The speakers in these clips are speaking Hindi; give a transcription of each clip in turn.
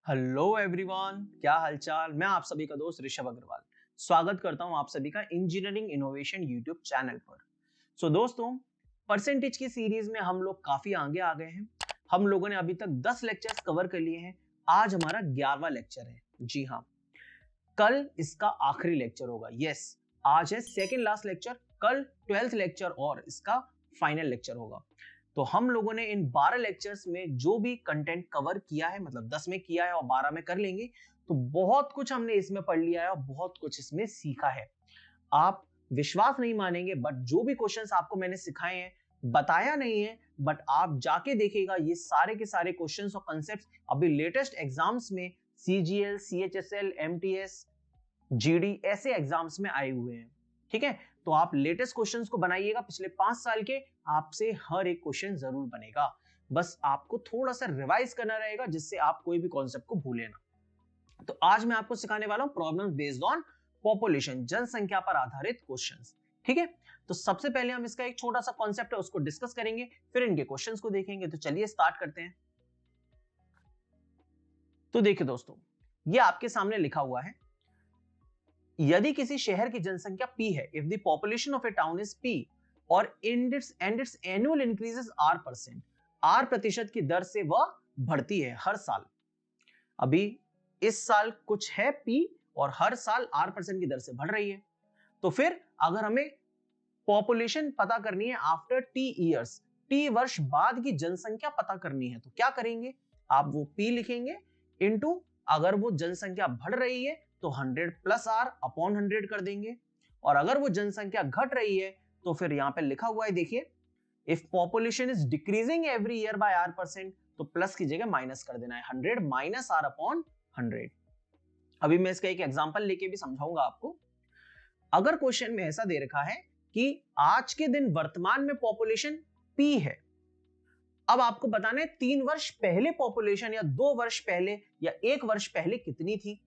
हेलो एवरीवन, क्या हालचाल। मैं आप सभी का दोस्त ऋषभ अग्रवाल स्वागत करता हूं आप सभी का इंजीनियरिंग इनोवेशन यूट्यूब चैनल पर। दोस्तों, परसेंटेज की सीरीज में हम लोग काफी आगे आ गए हैं। हम लोगों ने अभी तक 10 लेक्चर्स कवर कर लिए हैं। आज हमारा 11वां लेक्चर है। जी हाँ, कल इसका आखिरी लेक्चर होगा। यस, आज है सेकेंड लास्ट लेक्चर, कल 12th लेक्चर और इसका फाइनल लेक्चर होगा। तो हम लोगों ने इन 12 लेक्चर्स में जो भी कंटेंट कवर किया है, मतलब 10 में किया है और 12 में कर लेंगे, तो बहुत कुछ हमने इसमें पढ़ लिया है और बहुत कुछ इसमें सीखा है। आप विश्वास नहीं मानेंगे, बट जो भी क्वेश्चंस आपको मैंने सिखाए हैं, बताया नहीं है, बट आप जाके देखिएगा ये सारे के सारे क्वेश्चंस और कॉन्सेप्ट्स अभी लेटेस्ट एग्जाम्स में सीजीएल, सीएचएसएल, एमटीएस, जीडी ऐसे एग्जाम्स में आए हुए हैं। ठीक है, तो आप लेटेस्ट क्वेश्चंस को बनाइएगा। पिछले 5 साल के आपसे हर एक क्वेश्चन जरूर बनेगा। बस आपको थोड़ा सा रिवाइज करना रहेगा, जिससे आप कोई भी कॉन्सेप्ट को भूले ना। तो आज मैं आपको सिखाने वाला हूं प्रॉब्लम्स बेस्ड ऑन पॉपुलेशन, जनसंख्या पर आधारित क्वेश्चंस। ठीक है, तो सबसे पहले हम इसका एक छोटा सा कॉन्सेप्ट है उसको डिस्कस करेंगे, फिर इनके क्वेश्चंस को देखेंगे। तो चलिए स्टार्ट करते हैं। तो देखिए दोस्तों, ये आपके सामने लिखा हुआ है, यदि किसी शहर की जनसंख्या P है, if the population of a town is P और its annual increases R%, R प्रतिशत की दर से वह बढ़ती है हर साल। अभी इस साल कुछ है P और हर साल R% की दर से बढ़ रही है। तो फिर अगर हमें पॉपुलेशन पता करनी है आफ्टर T ईयर्स, T वर्ष बाद की जनसंख्या पता करनी है, तो क्या करेंगे? आप वो P लिखेंगे इनटू, अगर वो जनसंख्या बढ़ रही है तो 100 प्लस R अपॉन 100 कर देंगे, और अगर वो जनसंख्या घट रही है तो फिर यहां पे लिखा हुआ है, देखिए, if population is decreasing every year by R%, तो प्लस की जगह माइनस कर देना है, 100 माइनस R अपॉन 100। अभी मैं इसका एक एग्जांपल लेके भी समझाऊंगा आपको। अगर क्वेश्चन में ऐसा दे रखा है कि आज के दिन वर्तमान में पॉपुलेशन P है, अब आपको बताना है 3 वर्ष पहले पॉपुलेशन, या 2 वर्ष पहले, या 1 वर्ष पहले कितनी थी।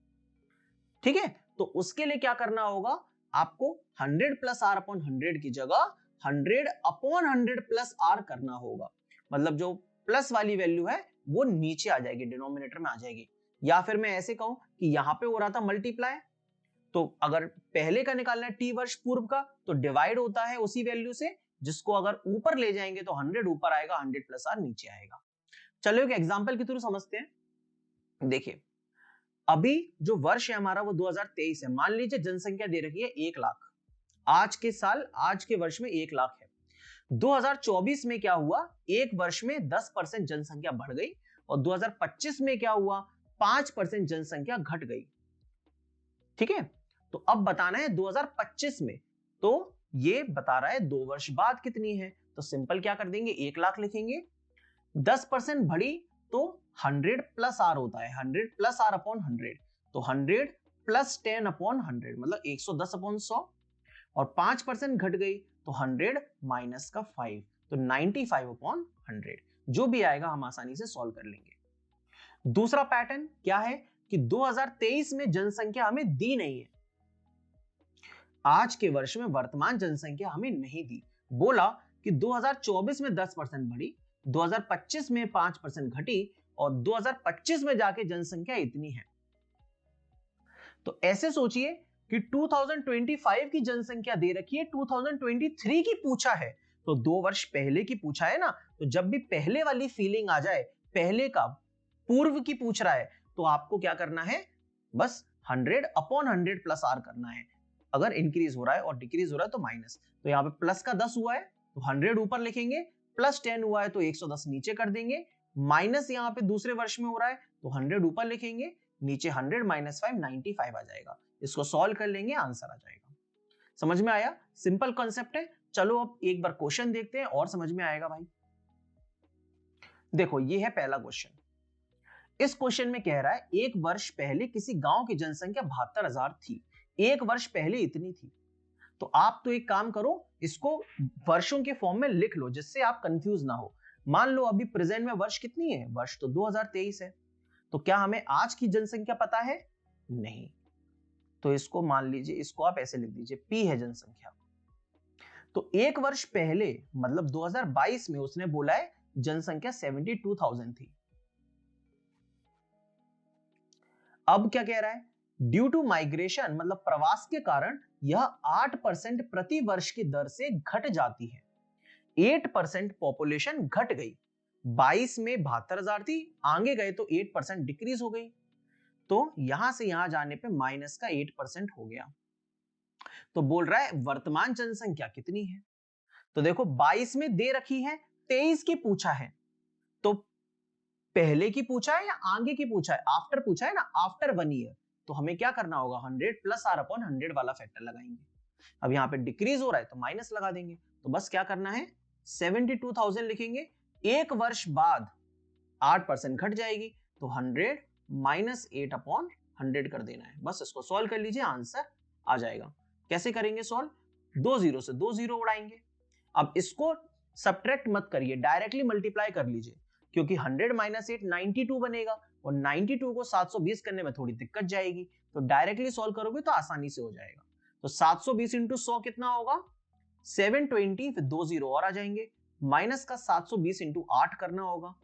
ठीक है, तो उसके लिए क्या करना होगा, आपको 100 प्लस आर अपॉन 100 की जगह 100 अपॉन 100 प्लस आर करना होगा। मतलब जो प्लस वाली वैल्यू है वो नीचे आ जाएगी, डिनोमिनेटर में आ जाएगी। या फिर मैं ऐसे कहूं कि यहां पे हो रहा था मल्टीप्लाई, तो अगर पहले का निकालना है टी वर्ष पूर्व का, तो डिवाइड होता है उसी वैल्यू से, जिसको अगर ऊपर ले जाएंगे तो 100 ऊपर आएगा, 100 प्लस आर नीचे आएगा। चलो एक एग्जांपल के थ्रू समझते हैं। देखिए, अभी जो वर्ष है हमारा वो 2023 है। मान लीजिए जनसंख्या दे रखी है 1 लाख, आज के साल, आज के वर्ष में 1 लाख है। 2024 में क्या हुआ, एक वर्ष में 10% जनसंख्या बढ़ गई, और 2025 में क्या हुआ, 5% जनसंख्या घट गई। ठीक है, तो अब बताना है 2025 में, तो ये बता रहा है 2 वर्ष बाद कितनी है। तो सिंपल क्या कर देंगे, 1 लाख लिखेंगे, 10% बढ़ी तो 100 प्लस आर होता है, 100 प्लस आर अपॉन 100, तो 100 प्लस 10 अपॉन 100 मतलब 110 अपॉन 100, और 5% घट गई तो 100 माइनस का 5, तो 95 अपॉन 100। जो भी आएगा हम आसानी से सॉल्व कर लेंगे। दूसरा पैटर्न क्या है कि 2023 में जनसंख्या हमें दी नहीं है, आज के वर्ष में वर्तमान जनसंख्या हमें नहीं दी। बोला कि 2024 में 10% बढ़ी, 2025 में 5% घटी, और 2025 में जाके जनसंख्या इतनी है। तो ऐसे सोचिए कि 2025 की जनसंख्या दे रखी है, 2023 की पूछा है, तो 2 वर्ष पहले की पूछा है ना। तो जब भी पहले वाली फीलिंग आ जाए, पहले का, पूर्व की पूछ रहा है, तो आपको क्या करना है, बस 100 अपॉन 100 प्लस आर करना है। अगर इंक्रीज हो रहा है और डिक्रीज हो रहा है तो माइनस। तो यहाँ पे प्लस का 10 हुआ है तो 100 ऊपर लिखेंगे, प्लस 10 हुआ है तो 110 नीचे कर देंगे, माइनस यहाँ पे दूसरे वर्ष में हो रहा है तो 100 ऊपर लिखेंगे, नीचे 100 माइनस 5 95 आ जाएगा। इसको सॉल्व कर लेंगे, आंसर आ जाएगा। समझ में आया? सिंपल कॉन्सेप्ट है। चलो अब एक बार क्वेश्चन देखते हैं और समझ में आएगा भाई। देखो, ये है पहला क्वेश्चन। इस क्वेश्चन में कह रहा है एक वर्ष पहले किसी गांव की जनसंख्या 72,000 थी, एक वर्ष पहले इतनी थी। तो आप तो एक काम करो, इसको वर्षों के फॉर्म में लिख लो, जिससे आप कंफ्यूज ना हो। मान लो अभी प्रेजेंट में वर्ष कितनी है, वर्ष तो 2023 है। तो क्या हमें आज की जनसंख्या पता है? नहीं। तो इसको मान लीजिए, इसको आप ऐसे लिख दीजिए, P है जनसंख्या। तो एक वर्ष पहले मतलब 2022 में उसने बोला है जनसंख्या 72,000 थी। अब क्या कह रहा है, ड्यू टू माइग्रेशन मतलब प्रवास के कारण यह 8% प्रति वर्ष की दर से घट जाती है। 8% पॉपुलेशन घट गई, 22 में 72,000 थी, आगे गए तो 8% डिक्रीज हो गई, तो यहां से यहां जाने पे माइनस का 8% हो गया। तो बोल रहा है वर्तमान जनसंख्या कितनी है, तो देखो 22 में दे रखी है, 23 की पूछा है, तो पहले की पूछा है या आगे की पूछा है, आफ्टर पूछा है ना, आफ्टर 1 ईयर, तो हमें क्या करना होगा 100 प्लस आर अपॉन 100 वाला फैक्टर लगाएंगे। अब यहाँ पे डिक्रीज हो रहा है तो माइनस लगा देंगे, तो बस क्या करना है 72,000 लिखेंगे, एक वर्ष बाद 8% घट जाएगी, तो 100 माइनस 8 अपॉन 100 कर देना है, बस इसको सॉल्व कर लीजिए, आंसर आ जाएगा। कैसे करेंगे सॉल्व, 2 जीरो से 2 जीरो उड़ाएंगे। अब इसको सब्ट्रैक्ट मत करिए, डायरेक्टली मल्टीप्लाई कर लीजिए, क्योंकि 100 माइनस 8 92 बनेगा, और 92 को 720 करने में थोड़ी दिक्कत जाएगी, तो डायरेक्टली सॉल्व करोगे तो आसानी से हो जाएगा। तो 720 इंटू 100 कितना होगा 720, फिर 2 जीरो और आ जाएंगे, माइनस का 720 इंटू 8 करना होगा,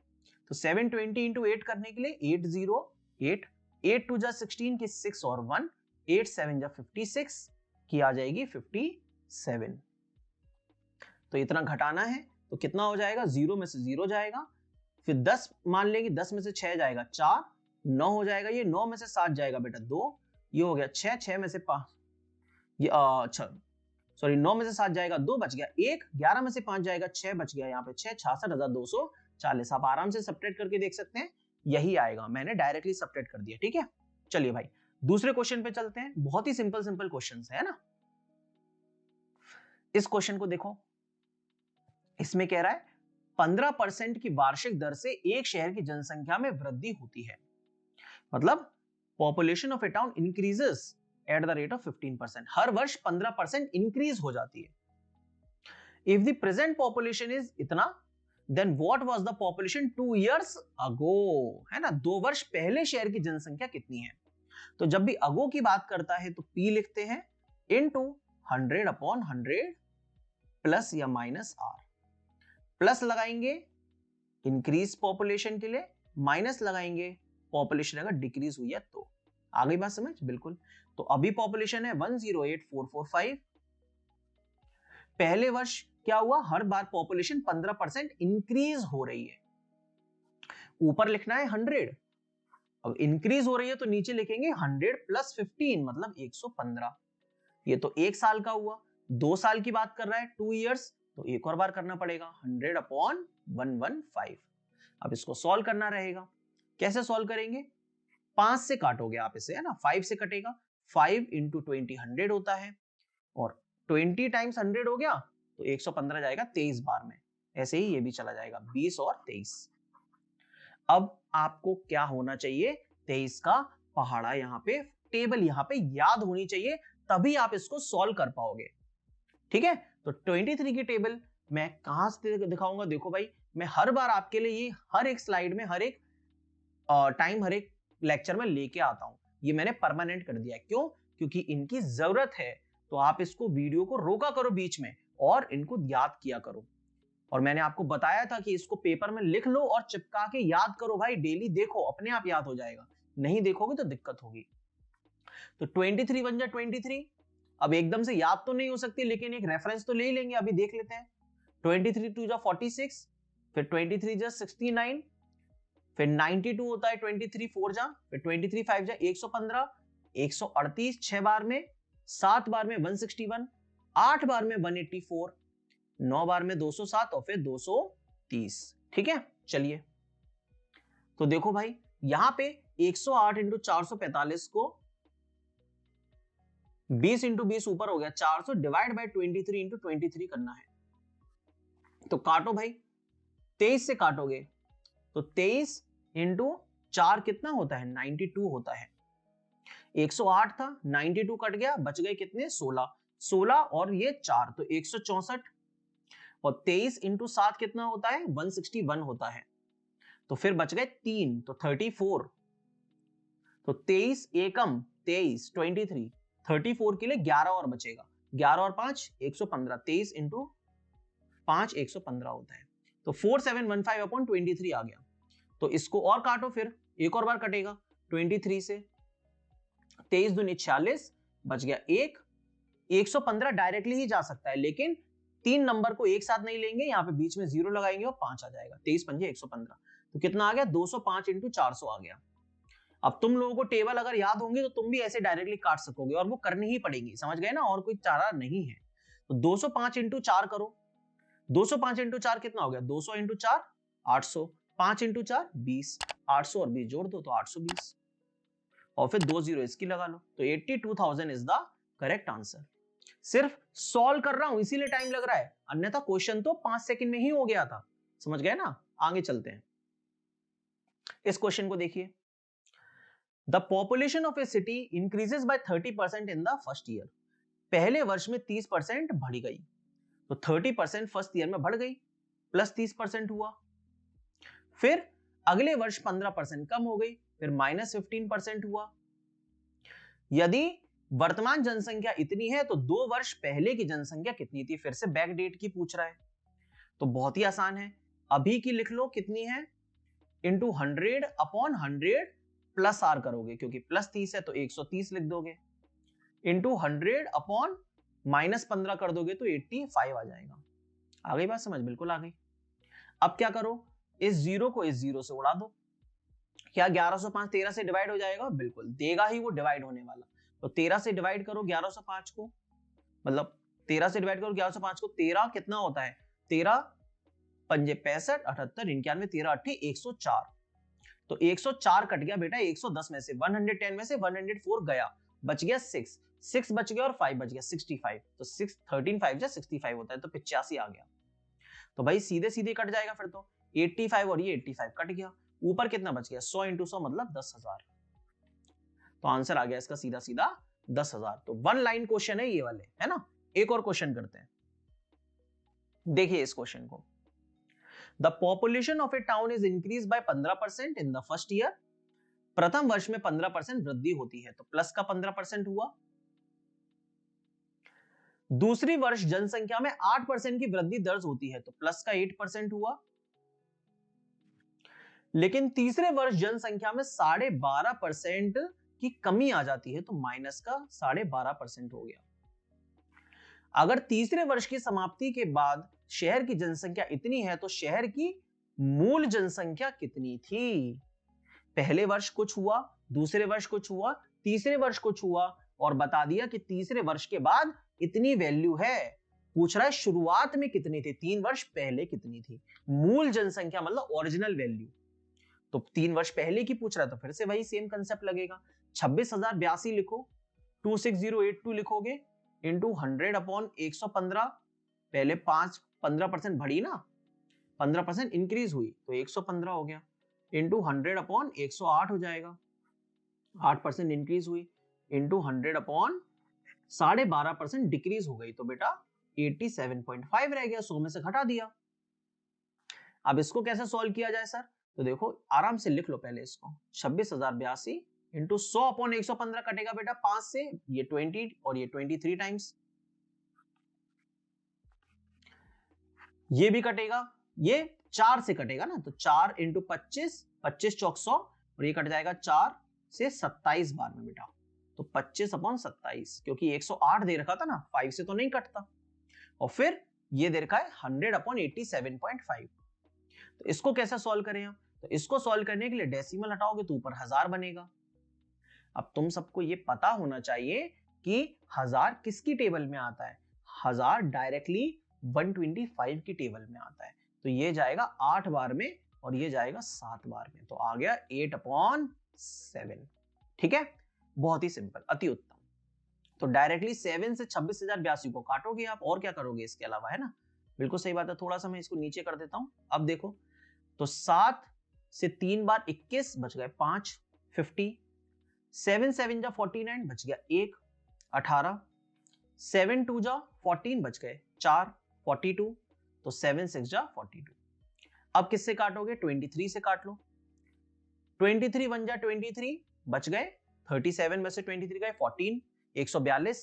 तो 720 इंटू 8 करने के लिए 808, 8 टू जा 16 की 6 और 1, 8 7 जा 56 की आ जाएगी 57। तो इतना घटाना है तो कितना हो जाएगा, 0 में से 0 जाएगा, फिर 10 मान लेंगे, 10 में से 6 जाएगा 4, 9 हो जाएगा, ये 9 में से 7 जाएगा बेटा 2, ये हो गया 6, 6 में से 5, ये अच्छा सॉरी 9 में से 7 जाएगा 2 बच गया 1, 11 में से 5 जाएगा 6 बच गया, यहाँ पे 6, 66,240। आप आराम से सब्ट्रैक्ट करके देख सकते हैं, यही आएगा, मैंने डायरेक्टली सब्ट्रैक्ट कर दिया। ठीक है, चलिए भाई दूसरे क्वेश्चन पे चलते हैं, बहुत ही सिंपल सिंपल क्वेश्चन है ना। इस क्वेश्चन को देखो, इसमें कह रहा है 15% की वार्षिक दर से एक शहर की जनसंख्या में वृद्धि होती है, मतलब population of a town increases at the rate of 15%, हर वर्ष 15% इंक्रीज हो जाती है। If the present population is इतना, then what was the population 2 years ago, है ना, 2 वर्ष पहले शहर की जनसंख्या कितनी है। तो जब भी अगो की बात करता है तो P लिखते हैं इनटू 100 अपॉन 100 प्लस या माइनस R, प्लस लगाएंगे इंक्रीज पॉपुलेशन के लिए, माइनस लगाएंगे पॉपुलेशन अगर डिक्रीज हुई है तो। आ गई बात समझ, बिल्कुल। तो अभी पॉपुलेशन है 108,445, पहले वर्ष क्या हुआ, हर बार पॉपुलेशन 15% इंक्रीज हो रही है, ऊपर लिखना है 100, अब इंक्रीज हो रही है तो नीचे लिखेंगे 100 प्लस 15 मतलब 115, ये तो एक साल का हुआ। 2 साल की बात कर रहा है 2 इयर्स, तो एक और बार करना पड़ेगा 100 अपॉन 115। अब इसको सॉल्व करना रहेगा, कैसे सॉल्व करेंगे, 5 से काटोगे आप इसे, है ना, 5 से कटेगा, 5 इंटू 20 100 होता है, और 20 टाइम्स 100 हो गया तो 115 जाएगा 23 बार में, ऐसे ही ये भी चला जाएगा 20 और 23। अब आपको क्या होना चाहिए, 23 का पहाड़ा यहाँ पे, टेबल यहाँ पे याद होनी चाहिए, तभी आप इसको सॉल्व कर पाओगे। ठीक है, तो 23 की टेबल मैं कहां से दिखाऊंगा, देखो भाई मैं हर बार आपके लिए ये हर एक स्लाइड में, हर एक टाइम, हर एक लेक्चर में लेके आता हूं, ये मैंने परमानेंट कर दिया है, क्यों, क्योंकि इनकी जरूरत है, तो आप इसको वीडियो को रोका करो बीच में और इनको याद किया करो। और मैंने आपको बताया था कि इसको पेपर में लिख लो और चिपका के याद करो भाई, डेली देखो, अपने आप याद हो जाएगा, नहीं देखोगे तो दिक्कत होगी। तो 23 बन जाए 23, अब एकदम से याद तो नहीं हो सकती, लेकिन एक रेफरेंस तो ले ही लेंगे, अभी देख लेते हैं। 23 टू जा 46, फिर 23 जा 69, फिर 92 होता है 23 4 जा, फिर 23 5 जा 115, 138 6 बार में, 7 बार में 161, 8 बार में 184, 9 बार में 207 और फिर 230। ठीक है, चलिए तो देखो भाई यहां पे 108 इंटू 445 को 20 इंटू 20 ऊपर हो गया 400 डिवाइड बाय 23 इंटू 23 करना है, तो काटो भाई, 23 से काटोगे तो 23 इंटू 4 कितना होता है 92 होता है, 108 था 92 कट गया, बच गए कितने 16, 16 और ये 4 तो 164, और 23 इंटू 7 कितना होता है 161 होता है, तो फिर बच गए 3 तो 34, तो 23 एकम 23 23, 34 के लिए 11 और बचेगा, 11 और 5 115, 23 इंटू 5 115 होता है, तो 4715 अपॉन 23 आ गया। तो इसको और काटो, फिर एक और बार कटेगा 23 से, 23 दूनी 46, बच गया 1। 115 डायरेक्टली ही जा सकता है, लेकिन 3 नंबर को एक साथ नहीं लेंगे, यहाँ पे बीच में 0 लगाएंगे और 5 आ जाएगा। 23 पंजे 115, तो कितना आ गया? 205 इंटू 400 आ गया। अब तुम लोगों को टेबल अगर याद होंगे तो तुम भी ऐसे डायरेक्टली काट सकोगे, और वो करनी ही पड़ेगी, समझ गए ना, और कोई चारा नहीं है। तो 205 इंटू 4 करो। 205 इंटू 4 कितना हो गया? 200 इंटू 4 800, 5 इंटू 4 20, 800 और 20 जोड़ दो तो 820, और फिर 2 जीरो इसकी लगा लो, तो 82,000 इज द करेक्ट आंसर। सिर्फ सॉल्व कर रहा हूं इसीलिए टाइम लग रहा है, अन्यथा क्वेश्चन तो 5 सेकंड में ही हो गया था। समझ गए ना? आगे चलते हैं। इस क्वेश्चन को देखिए। The population of A city increases by 30% in the first year. पहले वर्ष में 30% बढ़ गई, तो 30% फर्स्ट ईयर में बढ़ गई, प्लस 30% हुआ। फिर अगले वर्ष 15% कम हो गई, फिर माइनस 15% हुआ। यदि वर्तमान जनसंख्या इतनी है तो 2 वर्ष पहले की जनसंख्या कितनी थी? फिर से बैक डेट की पूछ रहा है, तो बहुत ही आसान है। अभी की लिख लो, कितनी है? इंटू 100 अपॉन 100 प्लस आर करोगे, क्योंकि प्लस 30 है तो 130 लिख दोगे, इंटू 100 अपॉन माइनस 15 कर दोगे तो 85 आ जाएगा। आ गई बात समझ? बिल्कुल आ गई। अब क्या करो, इस जीरो को इस जीरो से उड़ा दो। क्या 1105 13 से डिवाइड हो जाएगा? बिल्कुल देगा ही, वो डिवाइड होने वाला। तो 13 से डिवाइड करो 1105 को, मतलब 13 से डिवाइड करो 1105 को। 13 कितना होता है? 13 पंजे 65, 78, 91, 13 अट्ठे 104, तो 104 कट गया बेटा 110 में से, 110 में से 104 गया, बच गया 6 बच गया और 5 बच गया 65, तो 6 13 5 जा 65 होता है, तो 85 आ गया। तो भाई सीधे सीधे कट जाएगा फिर तो, 85 और ये 85 कट गया, ऊपर कितना बच गया? 100 इंटू 100 मतलब 10,000। तो आंसर आ गया इसका सीधा सीधा 10,000। तो 1 लाइन क्वेश्चन है ये वाले, है ना। एक और क्वेश्चन करते हैं, देखिए इस क्वेश्चन को। The population of a town is increase by 15% in the first year. प्रथम वर्ष में 15% वृद्धि होती है, तो प्लस का 15% हुआ। दूसरी वर्ष जनसंख्या में 8% की वृद्धि दर्ज होती है, तो प्लस का 8% हुआ। लेकिन तीसरे वर्ष जनसंख्या में 12.5% की कमी आ जाती है, तो माइनस का 12.5% हो गया। अगर तीसरे वर्ष की समाप्ति के बाद शहर की जनसंख्या इतनी है तो शहर की मूल जनसंख्या कितनी थी? पहले वर्ष कुछ हुआ, दूसरे वर्ष कुछ हुआ, तीसरे वर्ष कुछ हुआ, और बता दिया कि तीसरे वर्ष के बाद इतनी वैल्यू है। पूछ रहा है शुरुआत में कितनी थी, 3 वर्ष पहले कितनी थी। मूल जनसंख्या मतलब ओरिजिनल वैल्यू, तो 3 वर्ष पहले की पूछ रहा है, तो फिर से वही सेम कंसेप्ट लगेगा। 26,082 लिखो, 26082 लिखोगे, इंटू 100 अपॉन 115, पहले 15% बढ़ी ना, 15% इंक्रीज हुई तो 115 हो गया, इंटू 100 अपॉन 108 हो जाएगा, 8% इंक्रीज हुई, इंटू 100 अपॉन 12.5% डिक्रीज हो गई, तो बेटा 87.5 रह गया, 100 में से घटा दिया। अब इसको कैसे सॉल्व किया जाए सर? तो देखो आराम से लिख लो पहले इसको, 26,082 इंटू 100 अपॉन 115 कटेगा बेटा 5 से, ये 20 और ये 23 टाइम्स, ये भी कटेगा, ये 4 से कटेगा ना, तो 4 इंटू 25, 25 चौक 100, और ये कट जाएगा 4 से 27 बार में बेटा, तो 25 अपॉन 27, क्योंकि 108 दे रखा था ना, 5 से तो नहीं कटता। और फिर ये दे रखा है 100 अपॉन 87.5। तो इसको कैसे सॉल्व करें हम? तो इसको सॉल्व करने के लिए डेसिमल हटाओगे तो ऊपर 1000 बनेगा। अब तुम सबको ये पता होना चाहिए कि 1000 किसकी टेबल में आता है? 1000 डायरेक्टली 125 की टेबल में आता है, तो ये जाएगा 8 बार में और ये जाएगा 7 बार में, तो आ गया 8/7। ठीक है, बहुत ही सिंपल, अति उत्तम। तो डायरेक्टली 7 से 26,082 को काटोगे आप, और क्या करोगे इसके अलावा, है ना। बिल्कुल सही बात है। थोड़ा सा मैं इसको नीचे कर देता हूं। अब देखो, तो 7 से 3 बार 21 बच गए 5, 50, 7 7 जा 49 बच गया 1, 18, 7 2 जा 14 बच गए 4, 42, तो 7 6 जा 42। अब किससे काटोगे? 23 से काट लो, 23 1 जा 23 बच गए 37 में से 23 गए 14, 142,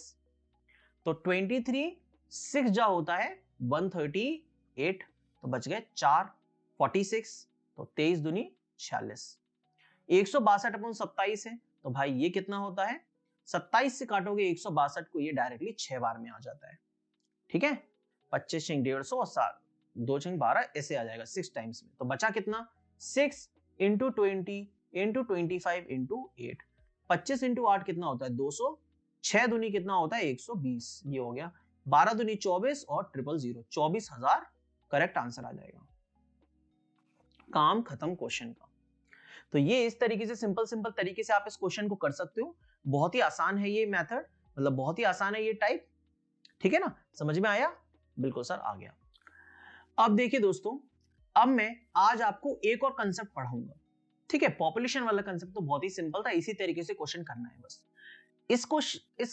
तो 23 6 जा होता है 138, तो बच गए 4, 46, तो 23 दूनी 46, 162/27 है, तो भाई ये कितना होता है 27 से काटोगे 162 को, ये डायरेक्टली 6 बार में आ जाता है। ठीक है, 25 × 150 और 7 2 × 12 ऐसे आ जाएगा 6 टाइम्स में। तो बचा कितना, 6 × 20 × 25 × 8, 25 × 8 कितना होता है 200, 6 दूनी कितना होता है 120, ये हो गया। 12 दूनी 24 और 000 24,000 करेक्ट आंसर आ जाएगा। काम खत्म क्वेश्चन का। तो ये इस तरीके से सिंपल तरीके से आप इस क्वेश्चन को कर सकते हो। बहुत ही आसान है ये मेथड, मतलब बहुत ही आसान है ये टाइप। ठीक है ना, समझ में आया? बिल्कुल सर, आ गया। अब देखिए दोस्तों, अब मैं आज आपको एक और कंसेप्ट पढ़ाऊंगा। ठीक है, पॉपुलेशन वाला कंसेप्ट तो बहुत ही सिंपल था, इसी तरीके से क्वेश्चन करना है बस। इस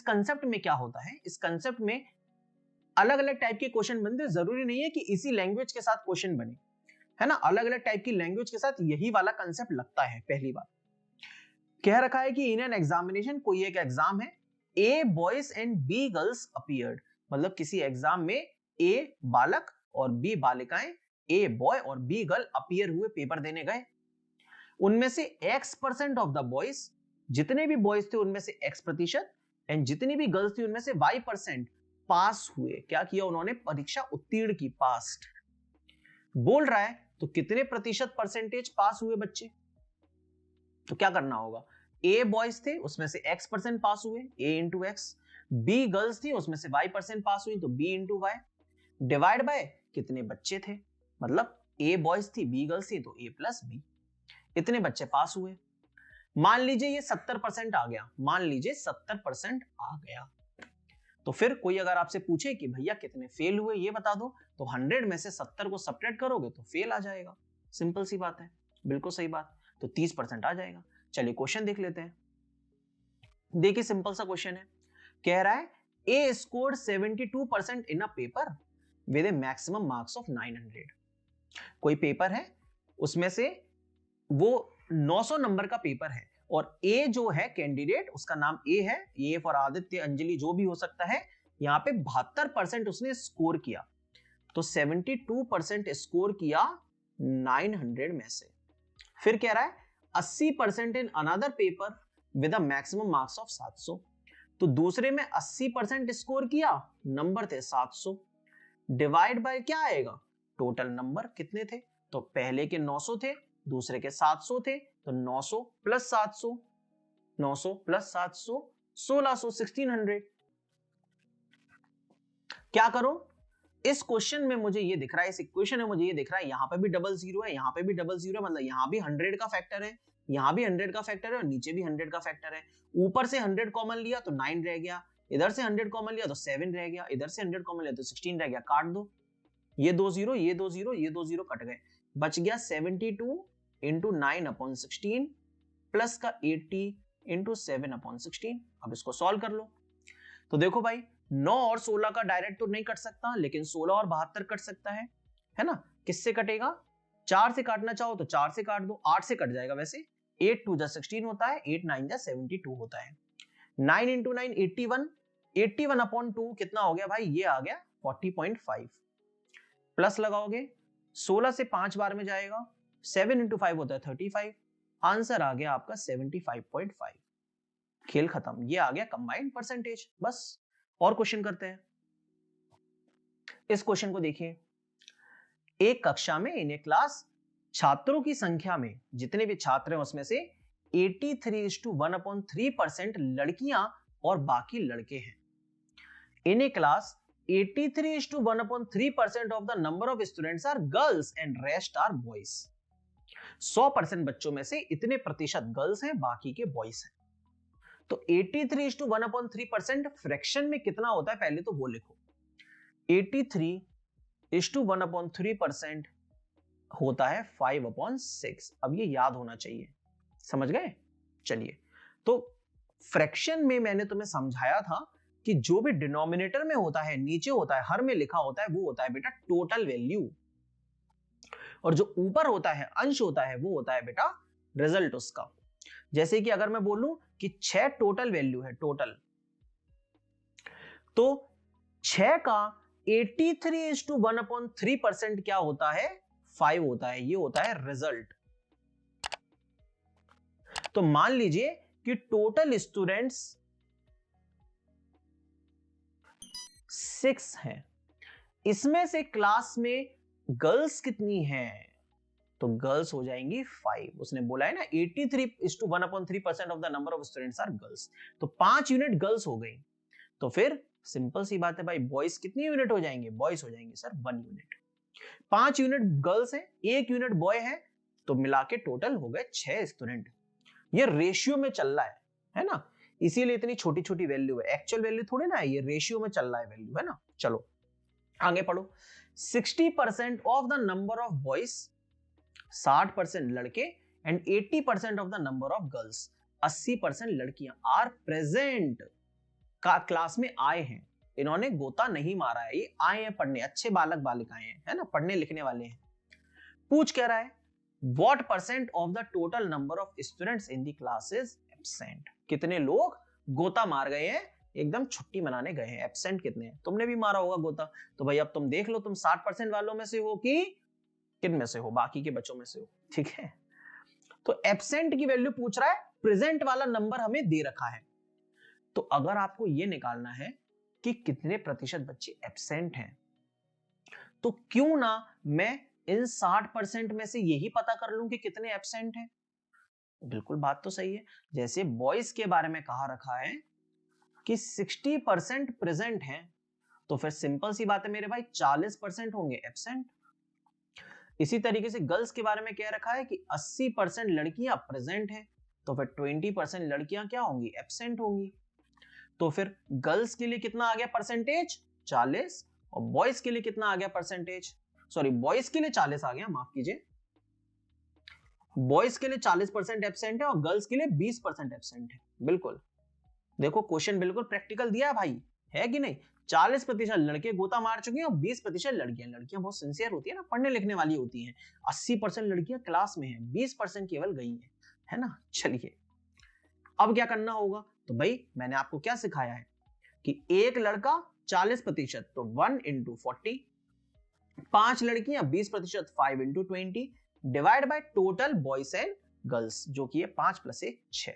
कंसेप्ट में क्या होता है, इस कंसेप्ट में अलग अलग टाइप के क्वेश्चन बनते हैं। जरूरी नहीं है कि इसी लैंग्वेज के साथ क्वेश्चन बने, है ना, अलग अलग टाइप की लैंग्वेज के साथ यही वाला कंसेप्ट लगता है। पहली बार कह रखा है कि इन एन एग्जामिनेशन, कोई एक एग्जाम है, A boys and B girls appeared, मतलब किसी एग्जाम में ए बालक और बी बालिकाएं, ए बॉय और बी गर्ल अपीयर हुए, पेपर देने गए। उनमें से X% ऑफ द बॉयज, जितने भी बॉयज थे उनमें से X%, एंड जितनी भी गर्ल्स थी उनमें से Y% पास हुए। क्या किया उन्होंने, परीक्षा उत्तीर्ण की, पास्ड। बोल रहा है तो कितने प्रतिशत परसेंटेज पास हुए बच्चे, तो क्या करना होगा, ए बॉयज थे उसमें से X% पास हुए, A × X, बी गर्ल्स थी उसमें से Y% पास हुई, तो B × Y, डिवाइड बाय कितने बच्चे थे, मतलब ए बॉयज थी बी गर्ल्स थी तो A + B, इतने बच्चे पास हुए। मान लीजिए ये 70% आ गया, मान लीजिए 70% आ गया, तो फिर कोई अगर आपसे पूछे कि भैया कितने फेल हुए ये बता दो, तो 100 में से 70 को सब्ट्रैक्ट करोगे तो फेल आ जाएगा। सिंपल सी बात है, बिल्कुल सही बात, तो 30% आ जाएगा। चलिए क्वेश्चन देख लेते हैं। देखिए सिंपल सा क्वेश्चन है, कह रहा है A scored 72% in a paper with a maximum marks of 900। कोई पेपर है उसमें से वो 900 नंबर का पेपर है, और ए जो है कैंडिडेट, उसका नाम ए है, ए फॉर आदित्य अंजलि जो भी हो सकता है, यहाँ पे 72% उसने स्कोर किया, तो 72% स्कोर किया 900 में से। फिर कह रहा है 80% in another paper with a maximum marks of 700, तो दूसरे में 80% स्कोर किया, नंबर थे 700, डिवाइड बाय क्या आएगा, टोटल नंबर कितने थे, तो पहले के 900 थे, दूसरे के 700 थे, तो 900 + 700, 900 + 700 1600, 1600। क्या करो, इस क्वेश्चन में मुझे ये दिख रहा है, इस इक्वेशन में मुझे ये दिख रहा है, यहां पे भी 00 है, यहां पे भी 00 है, मतलब यहां भी 100 का फैक्टर है, यहां भी 100 का फैक्टर है और नीचे भी 100 का फैक्टर है। ऊपर से 100 कॉमन लिया तो 9 रह गया, इधर से 100 कॉमन लिया तो 7 रह गया, इधर से 100 कॉमन लिया तो 16 रह गया, काट दो, ये 2 0, ये 2 0, ये 2 0 कट गए, बच गया 72 × 9/16 प्लस का 80 × 7/16। अब इसको सॉल्व कर लो, तो देखो भाई 9 और 16 का डायरेक्ट तो नहीं कट सकता, लेकिन 16 और 72 कट सकता है ना। किससे कटेगा, 4 से काटना चाहो तो 4 से काट दो, 8 से कट जाएगा वैसे, 8 2 16 होता है, 8 9 72 होता है, 9 × 9 81, 81/2 कितना हो गया भाई, ये आ गया 40.5, प्लस लगाओगे 16 से 5 बार में जाएगा, 7 × 5 होता है 35, आंसर आ गया आपका 75.5। खेल खत्म, ये आ गया कंबाइंड परसेंटेज। बस और क्वेश्चन करते हैं। इस क्वेश्चन को देखिए, एक कक्षा में इन ए क्लास छात्रों की संख्या में, जितने भी छात्र हैं उसमें से 83:1/3% लड़कियां और बाकी लड़के हैं। In a class 83:1/3% of the number of students are girls and rest are boys. 100% बच्चों में से इतने प्रतिशत गर्ल्स हैं, बाकी के बॉयज हैं। तो 83:1/3% फ्रैक्शन में कितना होता है, पहले तो वो लिखो। 83:1/3% होता है 5/6। अब ये याद होना चाहिए, समझ गए। चलिए, तो फ्रैक्शन में मैंने तुम्हें समझाया था कि जो भी डिनोमिनेटर में होता है, नीचे होता है, हर में लिखा होता है, वो होता है बेटा टोटल वैल्यू, और जो ऊपर होता है, अंश होता है, वो होता है बेटा रिजल्ट उसका। जैसे कि अगर मैं बोलूं कि 6 टोटल वैल्यू है, टोटल, तो 6 का 83:1/3% क्या होता है, 5 होता है, ये होता है रिजल्ट। तो मान लीजिए कि टोटल स्टूडेंट्स 6 हैं। इसमें से क्लास में गर्ल्स कितनी हैं? तो गर्ल्स हो जाएंगी 5। उसने बोला है ना 83:1/3% of the number of students are girls, तो 5 यूनिट गर्ल्स हो गई। तो फिर सिंपल सी बात है भाई, बॉयज कितनी यूनिट हो जाएंगे? बॉयज हो जाएंगे सर 1 यूनिट। 5 यूनिट गर्ल्स है, 1 यूनिट बॉय है, तो मिला के टोटल हो गए 6 स्टूडेंट। ये रेशियो में चल रहा है ना, इसीलिए इतनी छोटी छोटी वैल्यू है, एक्चुअल वैल्यू थोड़ी ना है, ये रेशियो में चल रहा है वैल्यू, है ना। चलो आगे पढ़ो। 60% of the number of boys, 60% लड़के, and 80% of the number of girls, 80% लड़कियां, आर प्रेजेंट, का क्लास में आए हैं। इन्होंने गोता नहीं मारा है, ये आए हैं पढ़ने, अच्छे बालक बालिकाएं हैं, है ना, पढ़ने लिखने वाले हैं। पूछ क्या रहा है, what percent of the total number of students in the class is absent? कितने लोग गोता मार गए हैं, एकदम छुट्टी मनाने गए हैं, एब्सेंट कितने हैं? तुमने भी मारा होगा गोता, तो भाई अब तुम देख लो, तुम 60% वालों में से हो कि किन में से हो, बाकी के बच्चों में से हो, ठीक है। तो एब्सेंट की वैल्यू पूछ रहा है, प्रेजेंट वाला नंबर हमें दे रखा है। तो अगर आपको यह निकालना है कि कितने प्रतिशत बच्चे एब्सेंट हैं, तो क्यों ना मैं इन 60% में से यही पता कर लूं कि कितने एब्सेंट हैं। बिल्कुल बात तो सही है, जैसे बॉयज के बारे में कहा रखा है कि 60% प्रेजेंट हैं, तो फिर सिंपल सी बात है मेरे भाई, 40% होंगे एब्सेंट। इसी तरीके से गर्ल्स के बारे में कह रखा है कि 80% लड़कियां प्रेजेंट हैं, तो फिर 20% लड़कियां क्या होंगी? एब्सेंट होंगी। तो फिर गर्ल्स के लिए कितना आ गया परसेंटेज? 40, और बॉयज के लिए कितना आ गया परसेंटेज? सॉरी, बॉयज के लिए 40 आ गया, माफ कीजिए, बॉयज के लिए 40% एब्सेंट है और गर्ल्स के लिए 20% एब्सेंट है। बिल्कुल, देखो क्वेश्चन बिल्कुल प्रैक्टिकल दिया है भाई, है कि नहीं। 40% लड़के गोता मार चुके हैं और 20% लड़कियां। लड़कियां बहुत सिंसियर होती है ना, पढ़ने लिखने वाली होती हैं। 80% लड़कियां क्लास में हैं, 20% केवल गई हैं, है ना। चलिए अब क्या करना होगा, तो भाई मैंने आपको क्या सिखाया है कि एक लड़का 40%, तो 1 into 40, 5 लड़कियां 20%, 5 into 20, divide by total boys and girls, जो कि है 5 + 1 6।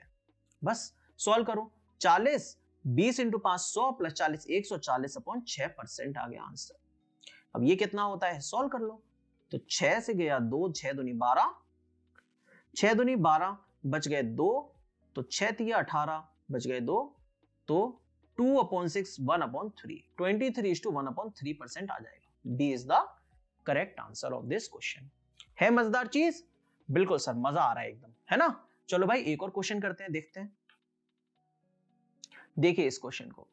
बस सॉल्व करो, 40 20 into 5 100 + 40 140/6% आ गया आंसर। अब ये कितना होता है, सॉल्व कर लो। तो 6 से गया 2, 6 दूनी 12, 6 दूनी 12, बच गए 2, तो 6 तिया 18, बच गए 2, तो 2/6 1/3, 23:1/3% आ जाएगा। D is the correct answer of this question. है मजेदार चीज? बिल्कुल सर, मजा आ रहा है एकदम, है ना। चलो भाई एक और क्वेश्चन करते हैं, देखते हैं। देखिए इस क्वेश्चन को,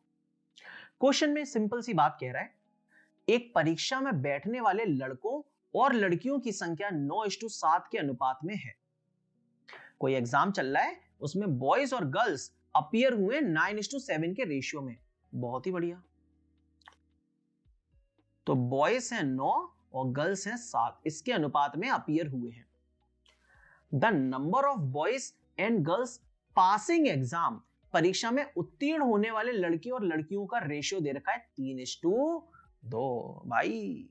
क्वेश्चन में सिंपल सी बात कह रहा है, एक परीक्षा में बैठने वाले लड़कों और लड़कियों की संख्या 9:7 के अनुपात में है। कोई एग्जाम चल रहा है, उसमें बॉयज और गर्ल्स अपीयर हुए 9:7 के रेशियो में। बहुत ही बढ़िया। तो बॉयज हैं 9 और गर्ल्स हैं 7, इसके अनुपात में अपीयर हुए हैं। The number of boys and girls passing exam, परीक्षा में उत्तीर्ण होने वाले लड़के और लड़कियों का रेशियो दे रखा है 3:2। भाई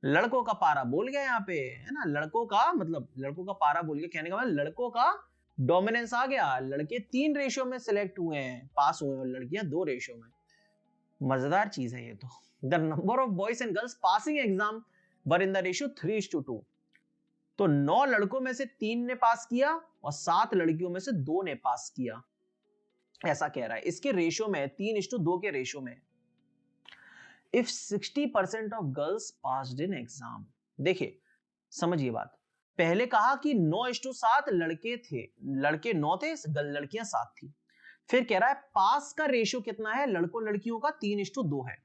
लड़कों का पारा बोल गया यहाँ पे, है ना। लड़कों का मतलब, लड़कों का पारा बोल गया, कहने का मतलब लड़कों का डोमिनेंस आ गया। लड़के 3 रेशियो में सिलेक्ट हुए हैं, पास हुए हैं, और लड़कियां 2 रेशियो में। मजेदार चीज है ये तो। The number of boys and girls passing exam were in the ratio 3:2। तो 9 लड़कों में से 3 ने पास किया और 7 लड़कियों में से 2 ने पास किया, ऐसा कह रहा है। इसके रेशियो में 3:2 के रेशियो में। If 60% of girls passed in exam, देखिए समझिए बात, पहले कहा कि 9:7 लड़के थे, लड़के 9 थे, लड़कियां 7 थी। फिर कह रहा है पास का रेशियो कितना है, लड़कों लड़कियों का 3:2 है।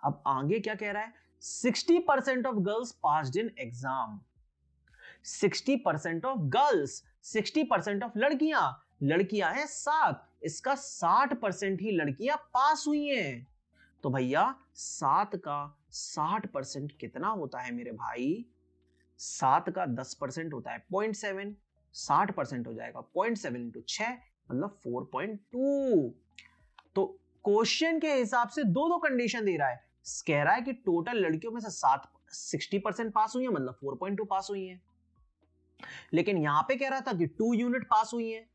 अब आगे क्या कह रहा है, 60% of girls passed in exam. 60% of girls, 60% of लड़कियां, लड़कियां हैं 7, इसका 60% ही लड़कियां पास हुई हैं। तो भैया 7 का 60% कितना होता है मेरे भाई, 7 का 10% होता है 0.7, 60% हो जाएगा 0.7 into 6 मतलब 4.2। तो क्वेश्चन के हिसाब से दो कंडीशन दे रहा है। कह रहा है कि टोटल लड़कियों में से 60% पास हुई है, मतलब 4.2 पास हुई है। लेकिन यहां पे कह रहा था कि 2 यूनिट पास हुई है,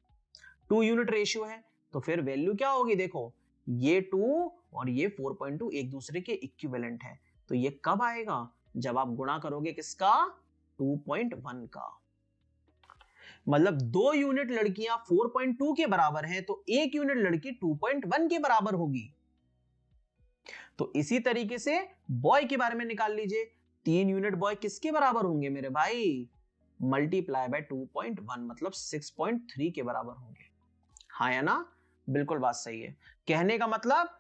2 यूनिट रेशियो है, तो फिर वैल्यू क्या होगी, देखो ये 2 और ये 4.2 एक दूसरे के इक्विवेलेंट है। तो ये कब आएगा? जब आप गुणा करोगे किसका? 2.1 का। मतलब 2 यूनिट लड़कियां 4.2 के बराबर हैं तो 1 यूनिट लड़की 2.1 के बराबर होगी। तो इसी तरीके से बॉय के बारे में निकाल लीजिए। 3 यूनिट बॉय किसके बराबर होंगे मेरे भाई? मल्टीप्लाई बाय 2.1 मतलब 6.3 के बराबर होंगे। हाँ या ना? बिल्कुल बात सही है। कहने का मतलब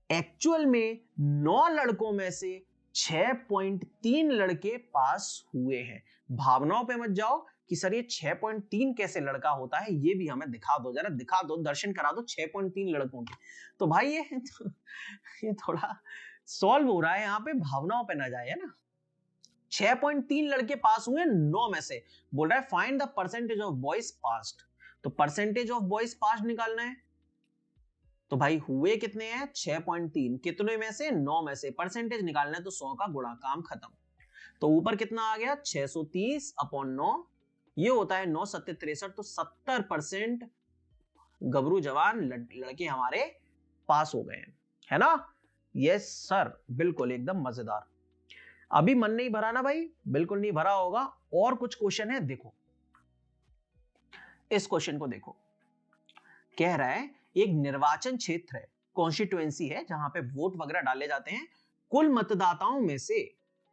एक्चुअल में 9 लड़कों में से 6.3 लड़के पास हुए हैं। भावनाओं पे मत जाओ कि सर ये 6.3 कैसे लड़का होता है, ये भी हमें दिखा दो, जरा दिखा दो, दर्शन करा दो 6.3 लड़कों के। तो भाई ये थोड़ा सॉल्व हो रहा है यहाँ पे, भावनाओं पे ना जाए, है ना। 6.3 लड़के पास हुए 9 में से। बोल रहा है find the percentage of boys passed. तो परसेंटेज ऑफ बॉयज पास्ड निकालना है। तो भाई हुए कितने हैं? 6.3। कितने में से? 9 में से। परसेंटेज निकालना है तो 100 का गुणा, काम खत्म। तो ऊपर कितना आ गया? 630 अपॉन 9, ये होता है 9 7 63। तो 70% गबरू जवान लड़के हमारे पास हो गए हैं, है ना। यस सर, बिल्कुल एकदम मजेदार। अभी मन नहीं भरा ना भाई? बिल्कुल नहीं भरा होगा। और कुछ क्वेश्चन है, देखो इस क्वेश्चन को देखो। कह रहा है एक निर्वाचन क्षेत्र है, कॉन्स्टिट्यूएंसी है, जहां पे वोट वगैरह डाले जाते हैं। कुल मतदाताओं में से,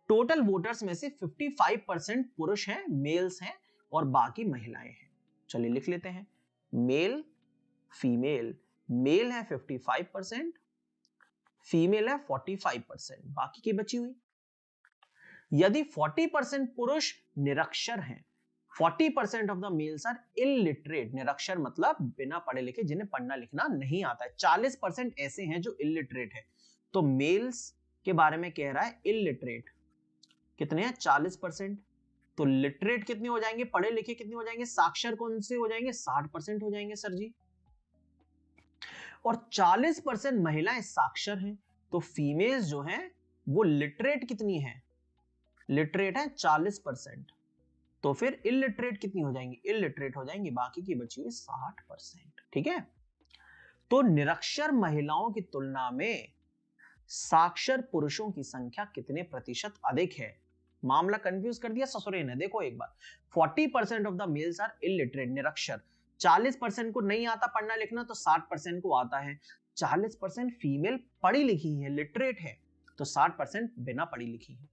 टोटल वोटर्स में से 55% पुरुष हैं, मेल्स हैं, और बाकी महिलाएं हैं। चलिए लिख लेते हैं, मेल फीमेल। मेल है 55%, फीमेल है 45%, बाकी की बची हुई। यदि 40% पुरुष निरक्षर हैं, 40% of the males are illiterate. निरक्षर मतलब बिना पढ़े लिखे, जिन्हें पढ़ना लिखना नहीं आता है। 40% ऐसे हैं जो इलिटरेट है। तो मेल्स के बारे में कह रहा है इलिटरेट कितने हैं? 40%। तो लिटरेट कितने हो जाएंगे? पढ़े लिखे कितने हो जाएंगे? साक्षर कौन से हो जाएंगे? 60% हो जाएंगे सर जी। और 40% महिलाएं साक्षर हैं। तो फीमेल्स जो हैं वो लिटरेट कितनी है? लिटरेट है 40%। तो फिर इलिटरेट कितनी हो जाएंगी? इलिटरेट हो जाएंगी, बाकी की बची हुई 60%। ठीक है। तो निरक्षर महिलाओं की तुलना में साक्षर पुरुषों की संख्या कितने प्रतिशत अधिक है? मामला कंफ्यूज कर दिया ससुरे ने। देखो एक बार, 40% of the males are illiterate, निरक्षर। 40% को नहीं आता पढ़ना लिखना, तो 60% को आता है। 40% फीमेल पढ़ी लिखी है, लिटरेट है, तो 60% बिना पढ़ी लिखी है।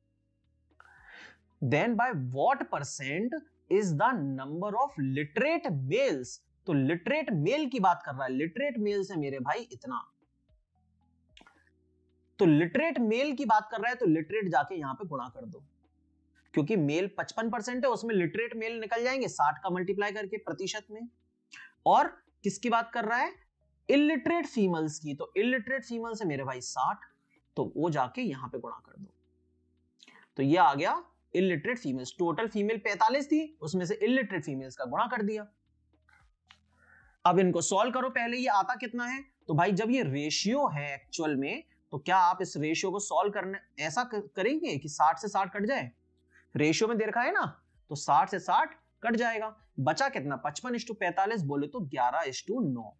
Then by what percent is the number of literate males? तो लिटरेट मेल की बात कर रहा है। लिटरेट मेल्स है मेरे भाई इतना। तो लिटरेट मेल की बात कर रहा है तो लिटरेट जाके यहां पे गुणा कर दो, क्योंकि मेल 55% है, उसमें लिटरेट मेल निकल जाएंगे 60 का मल्टीप्लाई करके प्रतिशत में। और किसकी बात कर रहा है? इलिटरेट फीमेल्स की। तो इलिटरेट फीमेल्स है मेरे भाई 60, तो वो जाके यहां पे गुणा कर दो। तो ये आ गया इलिटरेट फीमेल्स। टोटल फीमेल 45 थी, उसमें से इलिटरेट फीमेल्स का गुणा कर दिया। अब इनको सॉल्व करो। पहले ये आता कितना है? तो भाई जब ये रेशियो है एक्चुअल में, तो क्या आप इस रेशियो को सॉल्व करने ऐसा करेंगे कि 60 से 60 कट जाए? रेशियो में दे रखा है ना, तो 60 से 60 कट जाएगा। बचा कितना? 55:45 बोले तो 11:9।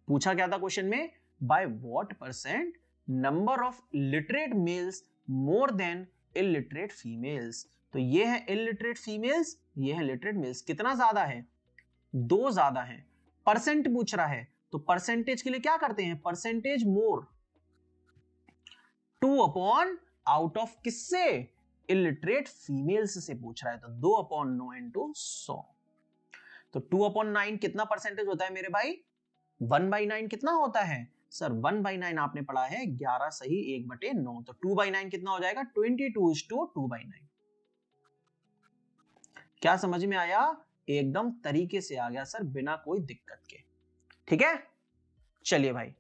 पूछा क्या था क्वेश्चन में? By what percent number of literate males more than illiterate females. तो ये है इलिटरेट फीमेल्स, ये है लिटरेट मेल्स। कितना ज्यादा है? 2 ज्यादा है। परसेंट पूछ रहा है, तो परसेंटेज के लिए क्या करते हैं? Percentage more 2 upon out of किससे? इलिटरेट फीमेल्स से पूछ रहा है, तो 2/9 इंटू 100। तो 2/9 कितना परसेंटेज होता है मेरे भाई? 1/9 कितना होता है सर? 1/9 आपने पढ़ा है 11 सही 1/9। तो 2/9 कितना हो जाएगा? 22:2/9। क्या समझ में आया? एकदम तरीके से आ गया सर, बिना कोई दिक्कत के। ठीक है, चलिए भाई,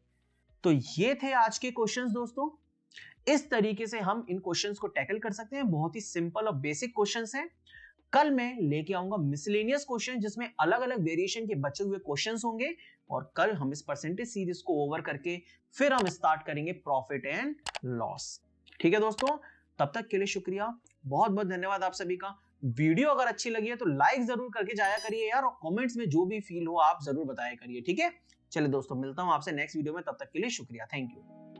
तो ये थे आज के क्वेश्चंस दोस्तों। इस तरीके से हम इन क्वेश्चंस को टैकल कर सकते हैं। बहुत ही सिंपल और बेसिक क्वेश्चंस हैं। कल मैं लेके आऊंगा मिसलेनियस क्वेश्चन, जिसमें अलग अलग वेरिएशन के बचे हुए क्वेश्चंस होंगे। और कल हम इस परसेंटेज सीरीज को ओवर करके फिर हम स्टार्ट करेंगे प्रॉफिट एंड लॉस। ठीक है दोस्तों, तब तक के लिए शुक्रिया, बहुत बहुत धन्यवाद आप सभी का। वीडियो अगर अच्छी लगी है तो लाइक जरूर करके जाया करिए यार, और कमेंट्स में जो भी फील हो आप जरूर बताया करिए, ठीक है। चलिए दोस्तों, मिलता हूं आपसे नेक्स्ट वीडियो में, तब तक के लिए शुक्रिया, थैंक यू।